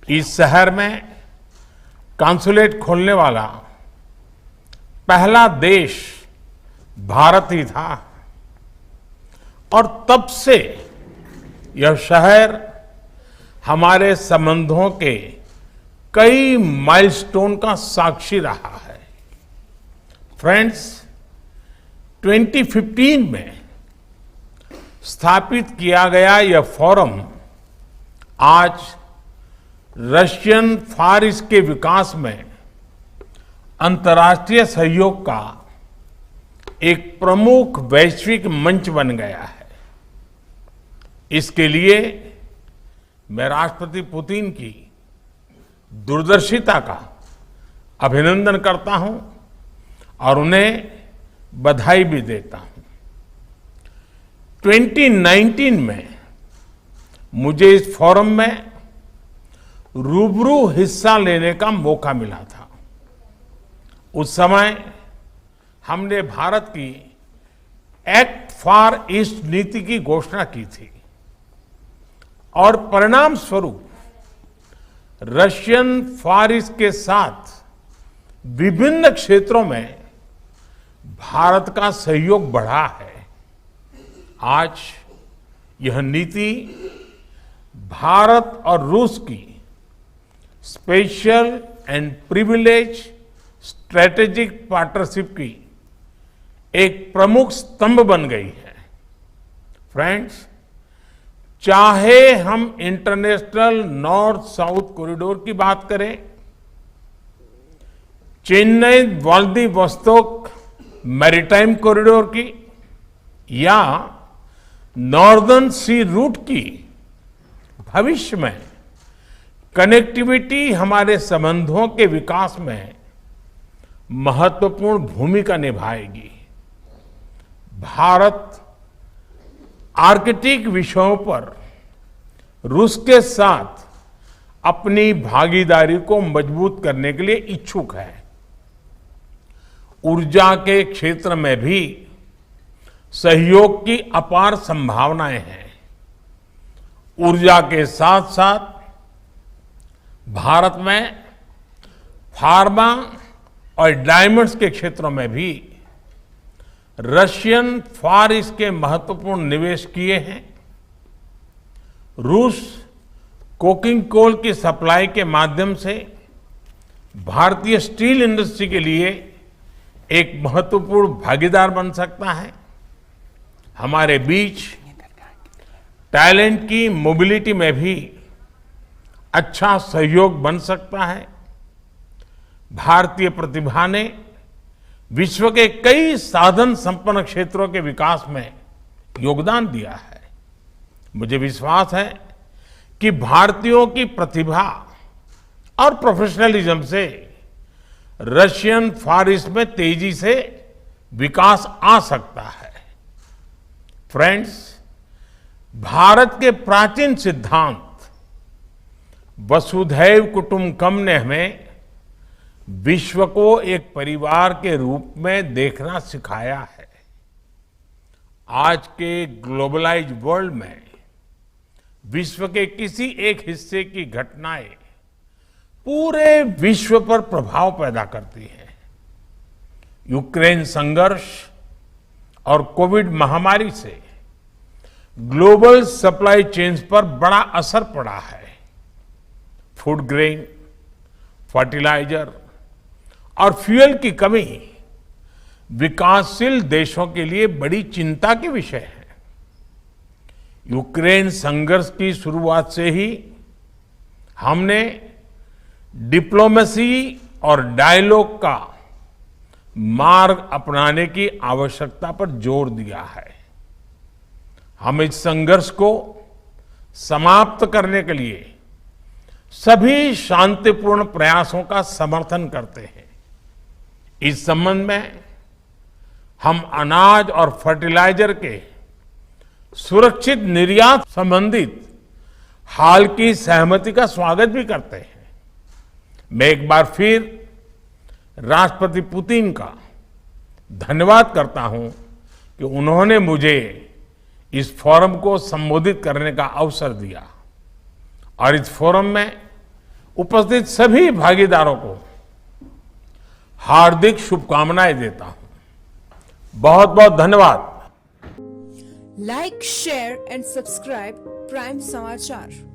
इस शहर में कॉन्सुलेट खोलने वाला पहला देश भारत ही था और तब से यह शहर हमारे संबंधों के कई माइलस्टोन का साक्षी रहा है। फ्रेंड्स, 2015 में स्थापित किया गया यह फोरम आज रशियन फार ईस्ट के विकास में अंतर्राष्ट्रीय सहयोग का एक प्रमुख वैश्विक मंच बन गया है। इसके लिए मैं राष्ट्रपति पुतिन की दूरदर्शिता का अभिनंदन करता हूं और उन्हें बधाई भी देता हूं। 2019 में मुझे इस फोरम में रूबरू हिस्सा लेने का मौका मिला था। उस समय हमने भारत की एक्ट फॉर ईस्ट नीति की घोषणा की थी और परिणाम स्वरूप रशियन फार ईस्ट के साथ विभिन्न क्षेत्रों में भारत का सहयोग बढ़ा है। आज यह नीति भारत और रूस की special and privilege strategic partnership की एक प्रमुख स्तंभ बन गई है। फ्रेंड्स, चाहे हम इंटरनेशनल नॉर्थ साउथ कॉरिडोर की बात करें, चेन्नई व्लादिवोस्तोक मैरीटाइम कॉरिडोर की या नॉर्दर्न सी रूट की, भविष्य में कनेक्टिविटी हमारे संबंधों के विकास में महत्वपूर्ण भूमिका निभाएगी। भारत आर्कटिक विषयों पर रूस के साथ अपनी भागीदारी को मजबूत करने के लिए इच्छुक है। ऊर्जा के क्षेत्र में भी सहयोग की अपार संभावनाएं हैं। ऊर्जा के साथ साथ भारत में फार्मा और डायमंड्स के क्षेत्रों में भी रशियन फार ईस्ट के महत्वपूर्ण निवेश किए हैं। रूस कोकिंग कोल की सप्लाई के माध्यम से भारतीय स्टील इंडस्ट्री के लिए एक महत्वपूर्ण भागीदार बन सकता है। हमारे बीच टैलेंट की मोबिलिटी में भी अच्छा सहयोग बन सकता है। भारतीय प्रतिभा ने विश्व के कई साधन संपन्न क्षेत्रों के विकास में योगदान दिया है। मुझे विश्वास है कि भारतीयों की प्रतिभा और प्रोफेशनलिज्म से रशियन फार ईस्ट में तेजी से विकास आ सकता है। फ्रेंड्स, भारत के प्राचीन सिद्धांत वसुधैव कुटुंबकम ने हमें विश्व को एक परिवार के रूप में देखना सिखाया है। आज के ग्लोबलाइज वर्ल्ड में विश्व के किसी एक हिस्से की घटनाएं पूरे विश्व पर प्रभाव पैदा करती हैं। यूक्रेन संघर्ष और कोविड महामारी से ग्लोबल सप्लाई चेन्स पर बड़ा असर पड़ा है। फूड ग्रेन, फर्टिलाइजर और फ्यूल की कमी विकासशील देशों के लिए बड़ी चिंता के विषय है। यूक्रेन संघर्ष की शुरुआत से ही हमने डिप्लोमेसी और डायलॉग का मार्ग अपनाने की आवश्यकता पर जोर दिया है। हम इस संघर्ष को समाप्त करने के लिए सभी शांतिपूर्ण प्रयासों का समर्थन करते हैं। इस संबंध में हम अनाज और फर्टिलाइजर के सुरक्षित निर्यात संबंधित हाल की सहमति का स्वागत भी करते हैं। मैं एक बार फिर राष्ट्रपति पुतिन का धन्यवाद करता हूं कि उन्होंने मुझे इस फोरम को संबोधित करने का अवसर दिया और इस फोरम में उपस्थित सभी भागीदारों को हार्दिक शुभकामनाएं देता हूं। बहुत बहुत धन्यवाद। Like, share and subscribe Prime Samachar.